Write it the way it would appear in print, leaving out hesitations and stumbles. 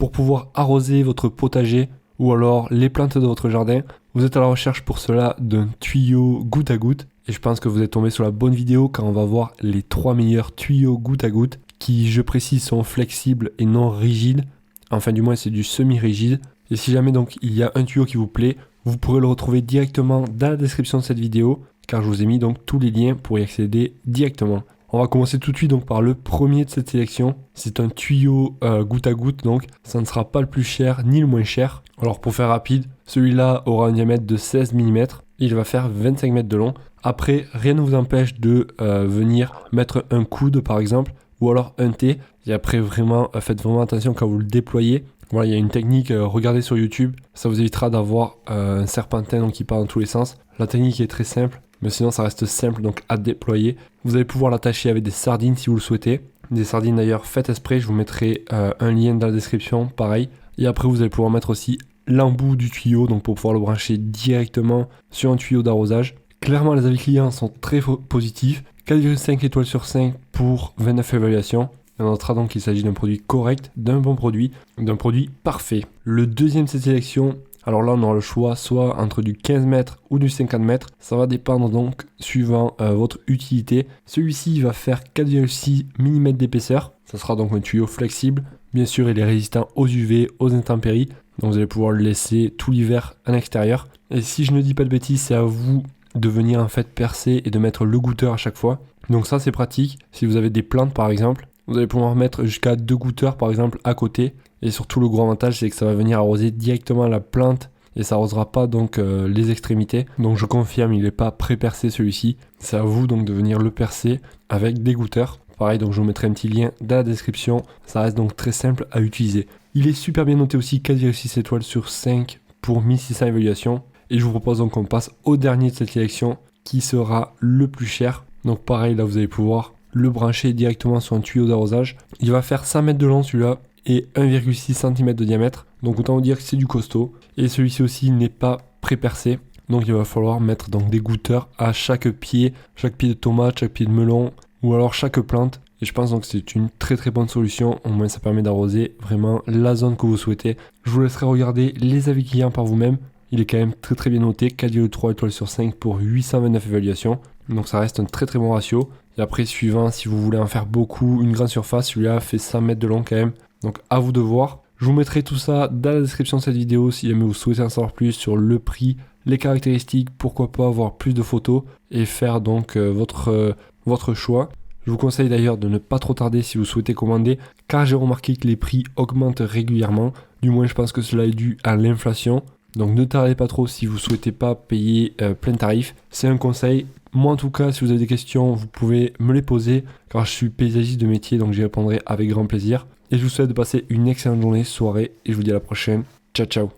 pour pouvoir arroser votre potager ou alors les plantes de votre jardin. Vous êtes à la recherche pour cela d'un tuyau goutte à goutte et je pense que vous êtes tombé sur la bonne vidéo car on va voir les 3 meilleurs tuyaux goutte à goutte qui, je précise, sont flexibles et non rigides. Enfin du moins c'est du semi-rigide. Et si jamais donc il y a un tuyau qui vous plaît, vous pourrez le retrouver directement dans la description de cette vidéo car je vous ai mis donc tous les liens pour y accéder directement. On va commencer tout de suite donc par le premier de cette sélection. C'est un tuyau goutte à goutte, donc ça ne sera pas le plus cher ni le moins cher. Alors pour faire rapide, celui-là aura un diamètre de 16 mm. Il va faire 25 mètres de long. Après, rien ne vous empêche de venir mettre un coude par exemple, ou alors un T. Et après vraiment, faites vraiment attention quand vous le déployez. Voilà, il y a une technique, regardez sur YouTube, ça vous évitera d'avoir un serpentin donc, qui part dans tous les sens. La technique est très simple, mais sinon ça reste simple donc à déployer. Vous allez pouvoir l'attacher avec des sardines si vous le souhaitez. Des sardines d'ailleurs faites exprès, je vous mettrai un lien dans la description, pareil. Et après vous allez pouvoir mettre aussi l'embout du tuyau, donc pour pouvoir le brancher directement sur un tuyau d'arrosage. Clairement les avis clients sont très positifs, 4,5 étoiles sur 5 pour 29 évaluations. On notera donc qu'il s'agit d'un produit correct, d'un bon produit, d'un produit parfait. Le deuxième de cette sélection, alors là on aura le choix soit entre du 15 mètres ou du 50 mètres. Ça va dépendre donc suivant votre utilité. Celui-ci va faire 4,6 mm d'épaisseur. Ça sera donc un tuyau flexible. Bien sûr il est résistant aux UV, aux intempéries. Donc vous allez pouvoir le laisser tout l'hiver à l'extérieur. Et si je ne dis pas de bêtises, c'est à vous de venir en fait percer et de mettre le goûteur à chaque fois. Donc ça c'est pratique. Si vous avez des plantes par exemple, vous allez pouvoir mettre jusqu'à 2 goûteurs par exemple à côté. Et surtout le gros avantage c'est que ça va venir arroser directement la plante et ça arrosera pas donc les extrémités. Donc je confirme, il n'est pas pré-percé celui-ci. C'est à vous donc de venir le percer avec des goûteurs. Pareil, donc je vous mettrai un petit lien dans la description. Ça reste donc très simple à utiliser. Il est super bien noté aussi, 4,6 étoiles sur 5 pour 1600 évaluations. Et je vous propose donc qu'on passe au dernier de cette sélection qui sera le plus cher. Donc pareil, là vous allez pouvoir le brancher directement sur un tuyau d'arrosage. Il va faire 100 mètres de long celui-là et 1,6 cm de diamètre. Donc autant vous dire que c'est du costaud. Et celui-ci aussi n'est pas pré-percé. Donc il va falloir mettre donc des goûteurs à chaque pied de tomate, chaque pied de melon ou alors chaque plante. Et je pense donc que c'est une très très bonne solution. Au moins ça permet d'arroser vraiment la zone que vous souhaitez. Je vous laisserai regarder les avis clients par vous-même. Il est quand même très très bien noté, 4,3 étoiles sur 5 pour 829 évaluations. Donc ça reste un très très bon ratio. Et après suivant, si vous voulez en faire beaucoup, une grande surface, celui-là fait 100 mètres de long quand même. Donc à vous de voir. Je vous mettrai tout ça dans la description de cette vidéo si jamais vous souhaitez en savoir plus sur le prix, les caractéristiques, pourquoi pas avoir plus de photos et faire donc votre choix. Je vous conseille d'ailleurs de ne pas trop tarder si vous souhaitez commander car j'ai remarqué que les prix augmentent régulièrement. Du moins je pense que cela est dû à l'inflation. Donc ne tardez pas trop si vous souhaitez pas payer plein tarif. C'est un conseil. Moi en tout cas, si vous avez des questions, vous pouvez me les poser car je suis paysagiste de métier donc j'y répondrai avec grand plaisir. Et je vous souhaite de passer une excellente journée, soirée et je vous dis à la prochaine. Ciao ciao.